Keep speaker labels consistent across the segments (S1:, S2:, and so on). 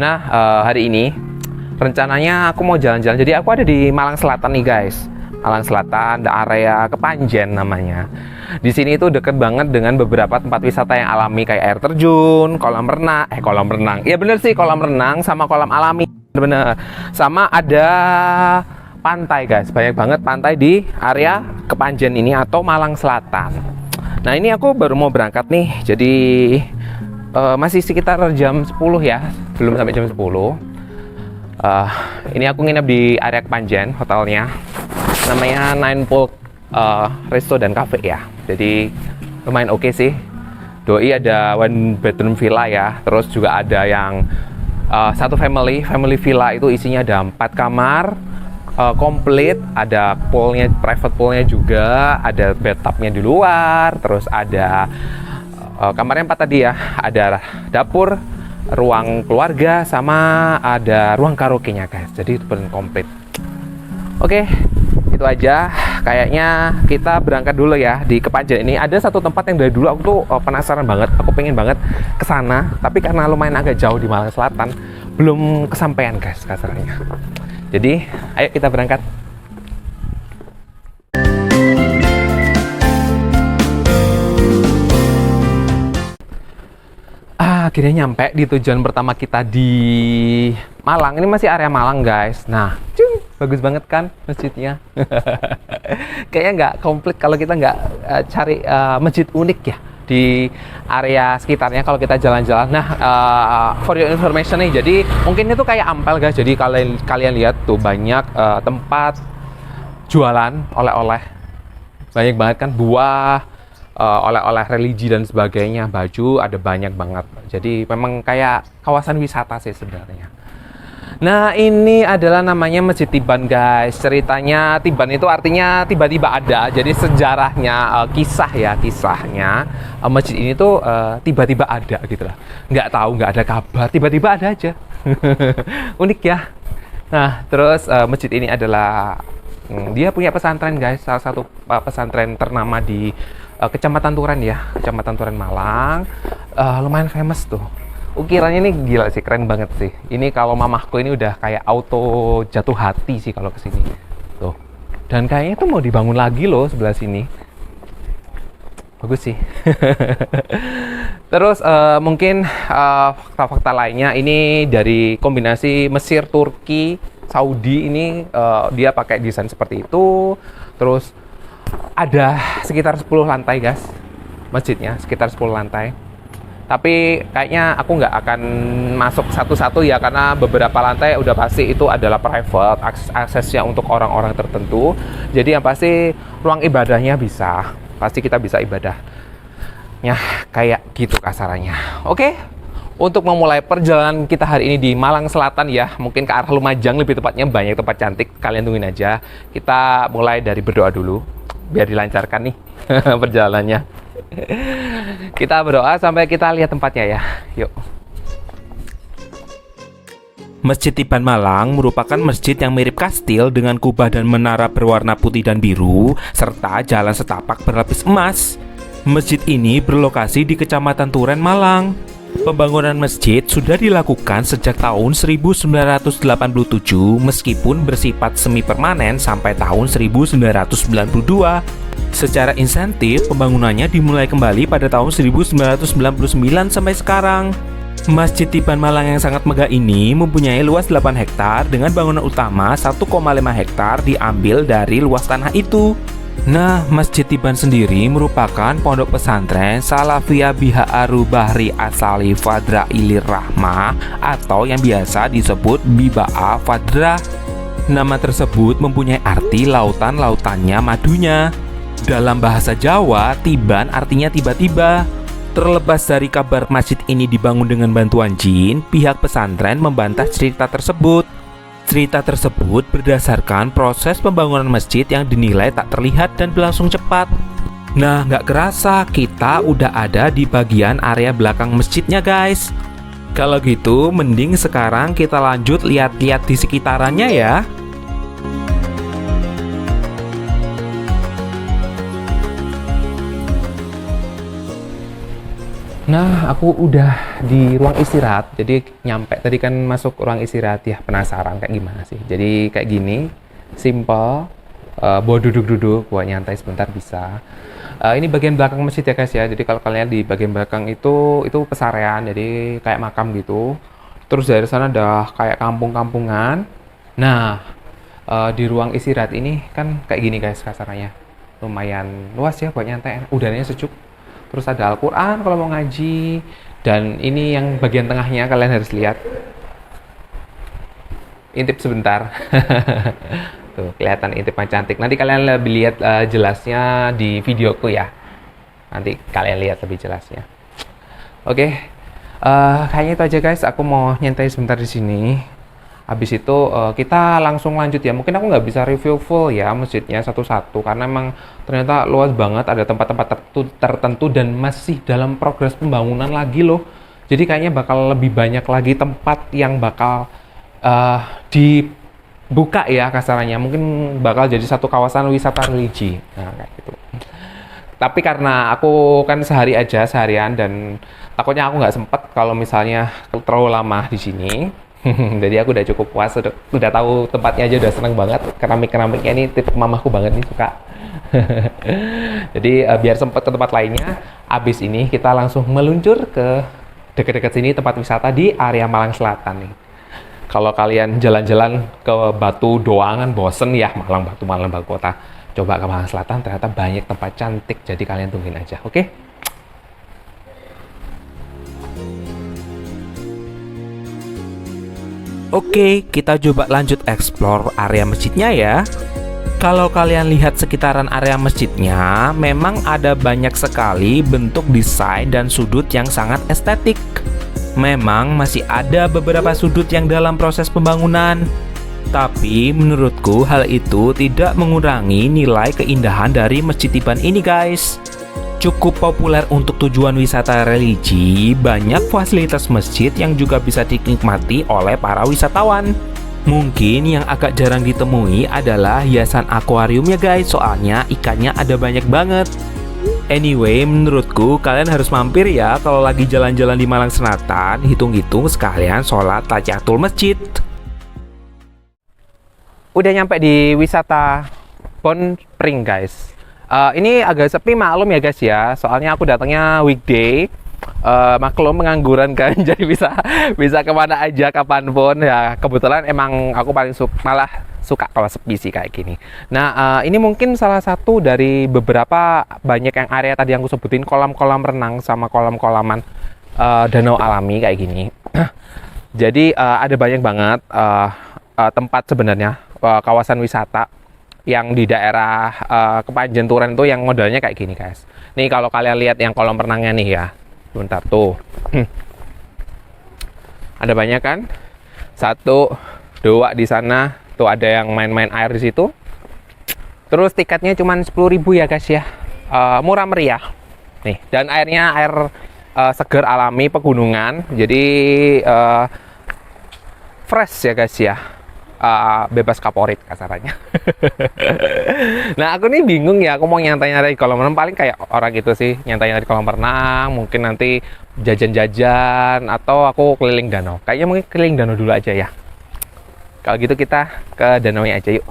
S1: Nah, hari ini rencananya aku mau jalan-jalan. Jadi aku ada di Malang Selatan nih guys. Malang Selatan, ada area Kepanjen namanya. Di sini itu deket banget dengan beberapa tempat wisata yang alami kayak air terjun, kolam renang. Iya bener sih, kolam renang sama kolam alami. Bener. Sama ada pantai guys. Banyak banget pantai di area Kepanjen ini atau Malang Selatan. Nah, ini aku baru mau berangkat nih. Jadi masih sekitar jam 10 ya. Belum sampai jam 10. Ini aku nginep di area Kepanjen, hotelnya. Namanya Nine Pole Resto dan Cafe ya. Jadi lumayan oke sih. Doi ada one bedroom villa ya. Terus juga ada yang satu family villa itu isinya ada 4 kamar komplit, ada poolnya, private poolnya juga, ada bathtubnya di luar, terus ada kamarnya 4 tadi ya, ada dapur, ruang keluarga, sama ada ruang karaoke-nya guys. Jadi itu benar komplit. Oke, itu aja. Kayaknya kita berangkat dulu ya. Di Kepanjen ini ada satu tempat yang dari dulu aku tuh penasaran banget. Aku pengen banget ke sana, tapi karena lumayan agak jauh di Malang Selatan, belum kesampaian guys kasarnya. Jadi, ayo kita berangkat. Akhirnya nyampe di tujuan pertama kita di Malang. Ini masih area Malang guys. Nah, bagus banget kan masjidnya. Kayaknya nggak komplit kalau kita nggak cari masjid unik ya di area sekitarnya kalau kita jalan-jalan. Nah, for your information nih, jadi mungkin itu kayak Ampel guys. Jadi kalian lihat tuh banyak tempat jualan oleh-oleh, banyak banget kan, buah, oleh-oleh religi dan sebagainya, baju, ada banyak banget. Jadi memang kayak kawasan wisata sih sebenarnya. Nah, ini adalah namanya Masjid Tiban guys. Ceritanya Tiban itu artinya tiba-tiba ada. Jadi sejarahnya, kisahnya masjid ini tuh tiba-tiba ada gitu lah. Nggak tahu, nggak ada kabar, tiba-tiba ada aja. Unik ya. Nah, terus masjid ini adalah dia punya pesantren guys, salah satu pesantren ternama di Kecamatan Turen ya, Kecamatan Turen Malang. Lumayan famous tuh. Ukirannya ini gila sih, keren banget sih. Ini kalau mamahku ini udah kayak auto jatuh hati sih kalau kesini. Tuh. Dan kayaknya itu mau dibangun lagi loh sebelah sini. Bagus sih. Terus mungkin fakta-fakta lainnya ini dari kombinasi Mesir, Turki, Saudi ini dia pakai desain seperti itu. Terus ada sekitar 10 lantai guys. Masjidnya sekitar 10 lantai. Tapi kayaknya aku nggak akan masuk satu-satu ya, karena beberapa lantai udah pasti itu adalah private, aksesnya untuk orang-orang tertentu. Jadi yang pasti ruang ibadahnya pasti kita bisa ibadahnya kayak gitu kasarannya. Oke, untuk memulai perjalanan kita hari ini di Malang Selatan ya, mungkin ke arah Lumajang lebih tepatnya, banyak tempat cantik, kalian tungguin aja. Kita mulai dari berdoa dulu, biar dilancarkan nih perjalanannya. Kita berdoa sampai kita lihat tempatnya ya. Yuk.
S2: Masjid Tiban Malang merupakan masjid yang mirip kastil dengan kubah dan menara berwarna putih dan biru, serta jalan setapak berlapis emas. Masjid ini berlokasi di Kecamatan Turen, Malang. Pembangunan masjid sudah dilakukan sejak tahun 1987 meskipun bersifat semi permanen sampai tahun 1992. Secara insentif, pembangunannya dimulai kembali pada tahun 1999 sampai sekarang. Masjid Tiban Malang yang sangat megah ini mempunyai luas 8 hektar dengan bangunan utama 1,5 hektar diambil dari luas tanah itu. Nah, Masjid Tiban sendiri merupakan pondok pesantren Salafiyah Bihaaru Bahri Asali Fadra Ilir Rahmah atau yang biasa disebut Biba'a Fadra. Nama tersebut mempunyai arti lautan-lautannya madunya. Dalam bahasa Jawa, Tiban artinya tiba-tiba. Terlepas dari kabar masjid ini dibangun dengan bantuan jin, pihak pesantren membantah cerita tersebut. Cerita tersebut berdasarkan proses pembangunan masjid yang dinilai tak terlihat dan berlangsung cepat. Nah, nggak kerasa kita udah ada di bagian area belakang masjidnya guys. Kalau gitu, mending sekarang kita lanjut lihat-lihat di sekitarannya ya.
S1: Nah, aku udah di ruang istirahat. Jadi nyampe tadi kan masuk ruang istirahat ya, penasaran kayak gimana sih. Jadi kayak gini, simple, buat duduk-duduk, buat nyantai sebentar bisa. Ini bagian belakang masjid ya guys ya. Jadi kalau kalian di bagian belakang itu pesarean, jadi kayak makam gitu. Terus dari sana ada kayak kampung-kampungan. Nah, di ruang istirahat ini kan kayak gini guys kasarannya. Lumayan luas ya buat nyantai, udaranya sejuk. Terus ada Al-Quran kalau mau ngaji. Dan ini yang bagian tengahnya kalian harus lihat. Intip sebentar. Tuh, kelihatan intipnya cantik. Nanti kalian lebih lihat jelasnya di videoku ya. Nanti kalian lihat lebih jelasnya. Oke. Kayaknya itu aja guys. Aku mau nyantai sebentar di sini. Habis itu kita langsung lanjut ya. Mungkin aku nggak bisa review full ya masjidnya satu-satu karena emang ternyata luas banget, ada tempat-tempat tertentu dan masih dalam progres pembangunan lagi loh. Jadi kayaknya bakal lebih banyak lagi tempat yang bakal dibuka ya kasarannya. Mungkin bakal jadi satu kawasan wisata religi. Nah, kayak gitu. Tapi karena aku kan seharian dan takutnya aku nggak sempet kalau misalnya terlalu lama di sini. Jadi aku udah cukup puas, udah tahu tempatnya aja, udah seneng banget. Keramiknya ini tipe mamaku banget nih, suka. Jadi biar sempat ke tempat lainnya, abis ini kita langsung meluncur ke dekat-dekat sini tempat wisata di area Malang Selatan nih. Kalau kalian jalan-jalan ke Batu doang kan bosen ya, Malang Batu Kota. Coba ke Malang Selatan, ternyata banyak tempat cantik, jadi kalian tungguin aja, oke?
S2: Oke, kita coba lanjut explore area masjidnya ya. Kalau kalian lihat sekitaran area masjidnya, memang ada banyak sekali bentuk desain dan sudut yang sangat estetik. Memang masih ada beberapa sudut yang dalam proses pembangunan. Tapi menurutku hal itu tidak mengurangi nilai keindahan dari Masjid Tiban ini guys. Cukup populer untuk tujuan wisata religi, banyak fasilitas masjid yang juga bisa dinikmati oleh para wisatawan. Mungkin yang agak jarang ditemui adalah hiasan akuariumnya guys, soalnya ikannya ada banyak banget. Anyway, menurutku kalian harus mampir ya kalau lagi jalan-jalan di Malang Selatan, hitung-hitung sekalian sholat tahiyatul masjid.
S1: Udah nyampe di wisata Bon Pring guys. Ini agak sepi maklum ya guys ya, soalnya aku datangnya weekday, maklum pengangguran kan, jadi bisa kemana aja kapanpun ya. Kebetulan emang aku paling malah suka kalau sepi sih kayak gini. Nah ini mungkin salah satu dari beberapa banyak yang area tadi yang aku sebutin, kolam-kolam renang sama kolam-kolaman danau alami kayak gini. Jadi ada banyak banget tempat sebenarnya kawasan wisata yang di daerah Kepanjen Turen tuh yang modelnya kayak gini guys. Nih kalau kalian lihat yang kolam renangnya nih ya, bentar tuh. Ada banyak kan? 1, 2 di sana. Tuh ada yang main-main air di situ. Terus tiketnya cuma 10.000 ya guys ya. Murah meriah. Nih, dan airnya air seger alami pegunungan. Jadi fresh ya guys ya. Bebas kaporit kasarannya. Nah aku nih bingung ya, aku mau nyantai-nyantai di kolam renang paling kayak orang gitu sih, nyantai-nyantai di kolam renang, mungkin nanti jajan-jajan atau aku keliling danau. Kayaknya mungkin keliling danau dulu aja ya. Kalau gitu kita ke danaunya aja yuk.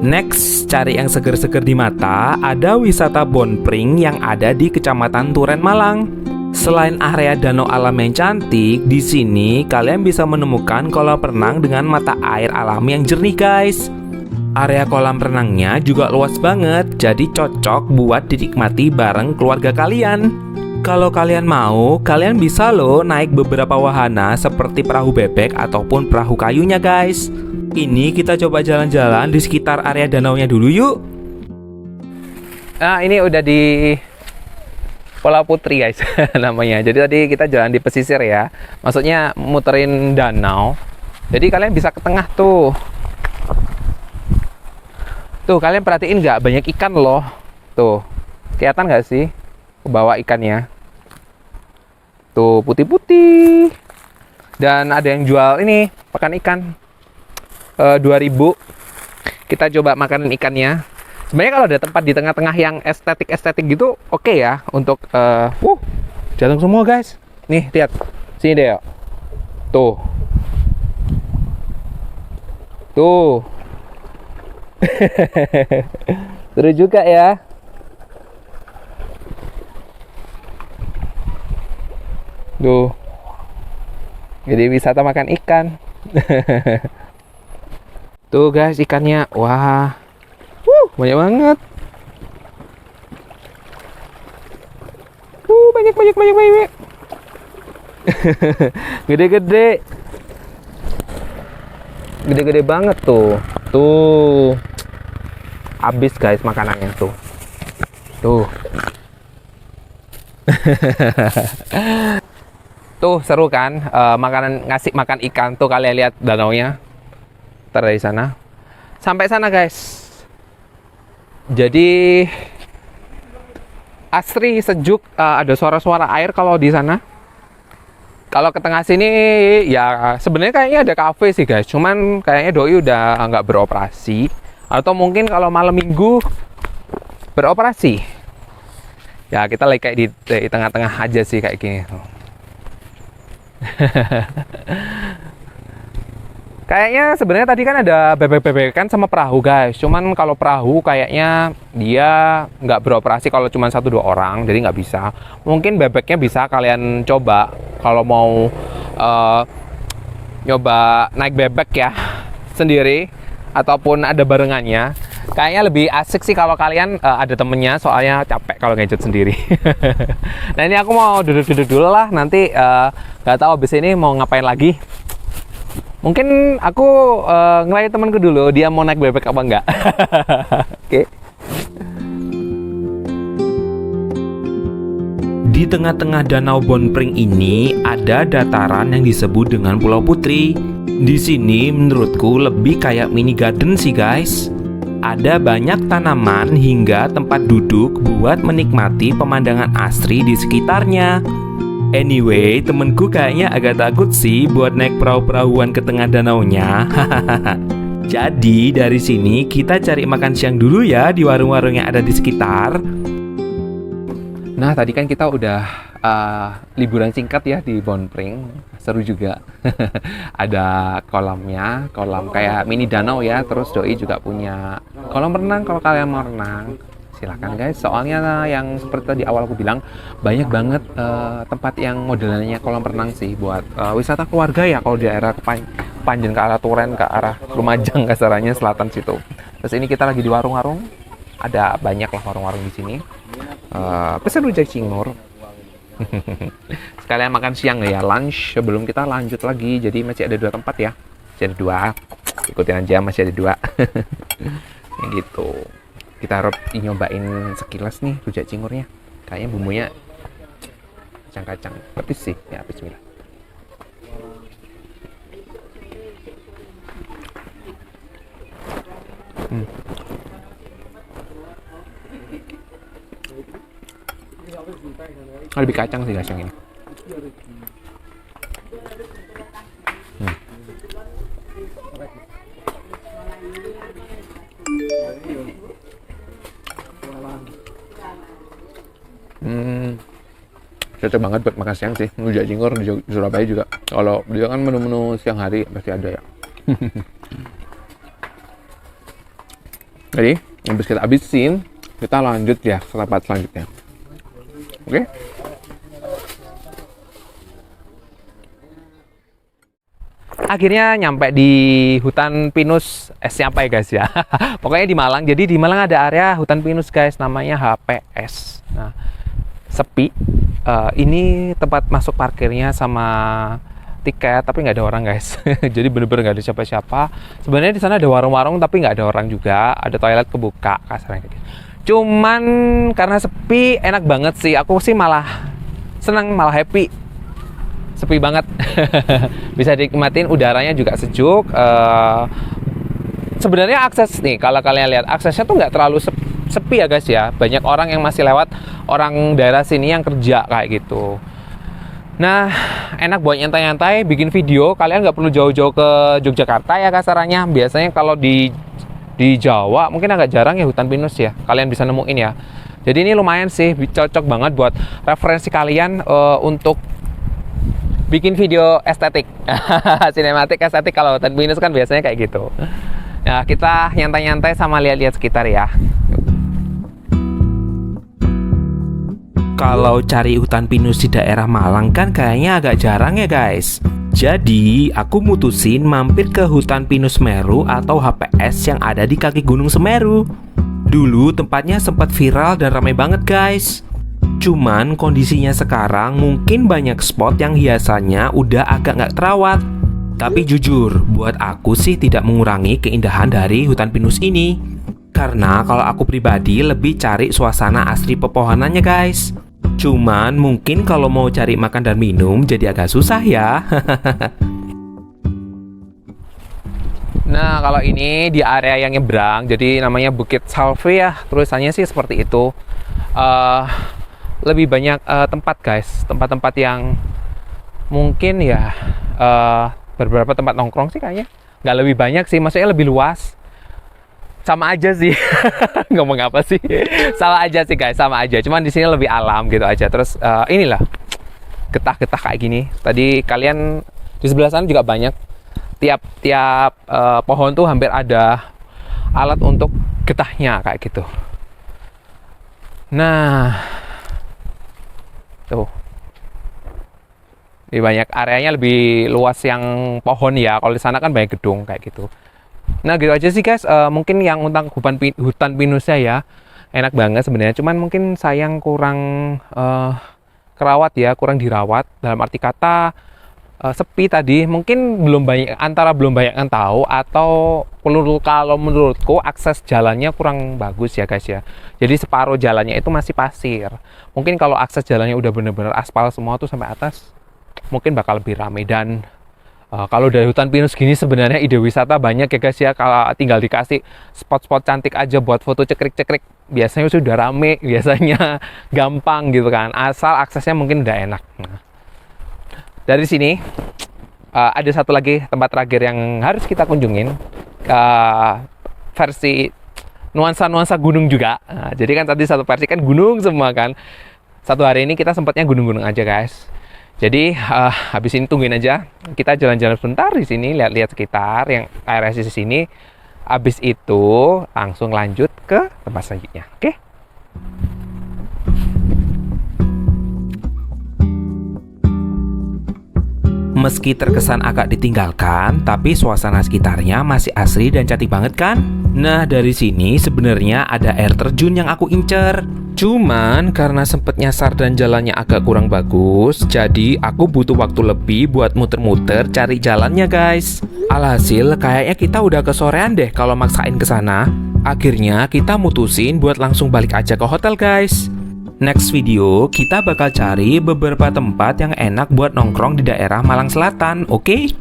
S2: Next, cari yang seger-seger di mata, ada wisata Bon Pring yang ada di Kecamatan Turen Malang. Selain area danau alam yang cantik, di sini kalian bisa menemukan kolam renang dengan mata air alami yang jernih guys. Area kolam renangnya juga luas banget, jadi cocok buat dinikmati bareng keluarga kalian. Kalau kalian mau, kalian bisa loh naik beberapa wahana seperti perahu bebek ataupun perahu kayunya guys. Ini kita coba jalan-jalan di sekitar area danaunya dulu yuk.
S1: Nah ini udah di Pulau Putri guys namanya. Jadi tadi kita jalan di pesisir ya, maksudnya muterin danau. Jadi kalian bisa ke tengah tuh. Tuh kalian perhatiin nggak, banyak ikan loh. Tuh kelihatan nggak sih ke bawah ikannya? Tuh putih-putih. Dan ada yang jual ini pakan ikan 2.000. Kita coba makanin ikannya. Sebenarnya kalau ada tempat di tengah-tengah yang estetik gitu, oke ya untuk jatuh semua guys. Nih lihat, sini deh yuk. Tuh, tuh, seru juga ya. Tuh, jadi wisata makan ikan. Tuh guys ikannya, wah, banyak banget. Banyak. Gede-gede. Gede-gede banget tuh. Tuh. Habis guys makanannya tuh. Tuh. Tuh seru kan? Makanan ngasih makan ikan tuh, kalian lihat danaunya. Dari sana. Sampai sana guys. Jadi asri, sejuk, ada suara-suara air kalau di sana. Kalau ke tengah sini ya sebenarnya kayaknya ada kafe sih guys, cuman kayaknya doi udah nggak beroperasi, atau mungkin kalau malam minggu beroperasi. Ya kita lagi kayak di tengah-tengah aja sih kayak gini. Kayaknya sebenarnya tadi kan ada bebek-bebekan sama perahu guys. Cuman kalau perahu kayaknya dia nggak beroperasi kalau cuma 1-2 orang, jadi nggak bisa. Mungkin bebeknya bisa kalian coba kalau mau nyoba naik bebek ya sendiri ataupun ada barengannya. Kayaknya lebih asik sih kalau kalian ada temennya, soalnya capek kalau ngejut sendiri. Nah ini aku mau duduk-duduk dulu lah, nanti nggak tahu abis ini mau ngapain lagi. Mungkin aku ngerayu temanku dulu, dia mau naik bebek apa enggak. Oke.
S2: Di tengah-tengah Danau Bonpring ini ada dataran yang disebut dengan Pulau Putri. Di sini menurutku lebih kayak mini garden sih guys. Ada banyak tanaman hingga tempat duduk buat menikmati pemandangan asri di sekitarnya. Anyway, temenku kayaknya agak takut sih buat naik perahu-perahuan ke tengah danaunya. Jadi dari sini kita cari makan siang dulu ya di warung-warung yang ada di sekitar.
S1: Nah tadi kan kita udah liburan singkat ya di Bonpring, seru juga. Ada kolamnya, kolam kayak mini danau ya. Terus doi juga punya kolam renang kalau kalian mau renang. Silahkan guys, soalnya yang seperti tadi awal aku bilang, banyak banget tempat yang modelannya kolam renang sih buat wisata keluarga ya, kalau di daerah Panjen ke arah Turen, ke arah Lumajang kasarannya, selatan situ. Terus ini kita lagi di warung-warung, ada banyak lah warung-warung di sini. Pesen rujak cingur. Sekalian makan siang ya, lunch sebelum kita lanjut lagi. Jadi masih ada 2 tempat ya, masih ada 2. Ikutin aja, masih ada 2. Gitu. Kita harus nyobain sekilas nih rujak cingurnya. Kayaknya bumbunya kacang-kacang petis sih. Ya, bismillah. Lebih kacang sih guys yang ini. Cocok banget buat makan siang sih. Rujak cingur di Surabaya juga. Kalau dia kan menu-menu siang hari pasti ada ya. Jadi, habis kita habisin, kita lanjut ya ke tempat selanjutnya. Oke? Akhirnya nyampe di hutan pinus, apa ya guys ya. Pokoknya di Malang. Jadi di Malang ada area hutan pinus guys, namanya HPS. Nah, sepi. Ini tempat masuk parkirnya sama tiket, tapi nggak ada orang guys. Jadi bener-bener nggak ada siapa-siapa. Sebenarnya di sana ada warung-warung, tapi nggak ada orang juga. Ada toilet kebuka kasarnya gitu. Cuman karena sepi, enak banget sih. Aku sih malah senang, malah happy. Sepi banget. Bisa dinikmatin, udaranya juga sejuk. Sebenarnya akses nih, kalau kalian lihat aksesnya tuh nggak terlalu sepi ya guys ya. Banyak orang yang masih lewat, orang daerah sini yang kerja kayak gitu. Nah, enak buat nyantai-nyantai, bikin video. Kalian nggak perlu jauh-jauh ke Yogyakarta ya kasarannya. Biasanya kalau di Di Jawa mungkin agak jarang ya hutan pinus ya, kalian bisa nemuin ya. Jadi ini lumayan sih, cocok banget buat referensi kalian untuk bikin video estetik. Sinematik estetik kalau hutan pinus kan biasanya kayak gitu. Nah, kita nyantai-nyantai sama lihat-lihat sekitar ya.
S2: Kalau cari hutan pinus di daerah Malang kan kayaknya agak jarang ya guys. Jadi aku mutusin mampir ke hutan pinus Semeru atau HPS yang ada di kaki Gunung Semeru. Dulu tempatnya sempat viral dan ramai banget guys. Cuman kondisinya sekarang mungkin banyak spot yang hiasannya udah agak nggak terawat. Tapi jujur, buat aku sih tidak mengurangi keindahan dari hutan pinus ini. Karena kalau aku pribadi lebih cari suasana asli pepohonannya guys. Cuman mungkin kalau mau cari makan dan minum jadi agak susah ya.
S1: Nah, kalau ini di area yang nyebrang, jadi namanya Bukit Salve ya, tulisannya sih seperti itu. Lebih banyak tempat guys, tempat-tempat yang mungkin ya beberapa tempat nongkrong sih kayaknya. Nggak lebih banyak sih, maksudnya lebih luas. Sama aja sih. Ngomong apa sih? Sama aja sih guys, sama aja. Cuman di sini lebih alam gitu aja. Terus inilah getah-getah kayak gini. Tadi kalian di sebelah sana juga banyak. Tiap pohon tuh hampir ada alat untuk getahnya kayak gitu. Nah, tuh. Lebih banyak areanya, lebih luas yang pohon ya. Kalau di sana kan banyak gedung kayak gitu. Nah gitu aja sih guys, mungkin yang tentang hutan pinusnya ya enak banget sebenarnya, cuman mungkin sayang kurang kerawat ya, kurang dirawat, dalam arti kata sepi tadi, mungkin belum banyak, antara belum banyak yang tahu atau kalau menurutku akses jalannya kurang bagus ya guys ya. Jadi separuh jalannya itu masih pasir, mungkin kalau akses jalannya udah bener-bener aspal semua tuh sampai atas, mungkin bakal lebih ramai. Dan kalau dari hutan pinus gini sebenarnya ide wisata banyak ya guys ya. Kalau tinggal dikasih spot-spot cantik aja buat foto cekrik-cekrik, biasanya sudah rame, biasanya gampang gitu kan, asal aksesnya mungkin udah enak. Nah, dari sini ada satu lagi tempat terakhir yang harus kita kunjungin, versi nuansa-nuansa gunung juga. Nah, jadi kan tadi satu versi kan gunung semua kan, satu hari ini kita sempatnya gunung-gunung aja guys. Jadi habis ini tungguin aja, kita jalan-jalan sebentar di sini, lihat-lihat sekitar yang area sisi sini. Habis itu langsung lanjut ke tempat selanjutnya. Oke?
S2: Meski terkesan agak ditinggalkan, tapi suasana sekitarnya masih asri dan cantik banget kan? Nah, dari sini sebenarnya ada air terjun yang aku incer. Cuman karena sempet nyasar dan jalannya agak kurang bagus, jadi aku butuh waktu lebih buat muter-muter cari jalannya guys. Alhasil kayaknya kita udah kesorean deh kalau maksain ke sana. Akhirnya kita mutusin buat langsung balik aja ke hotel guys. Next video, kita bakal cari beberapa tempat yang enak buat nongkrong di daerah Malang Selatan, oke?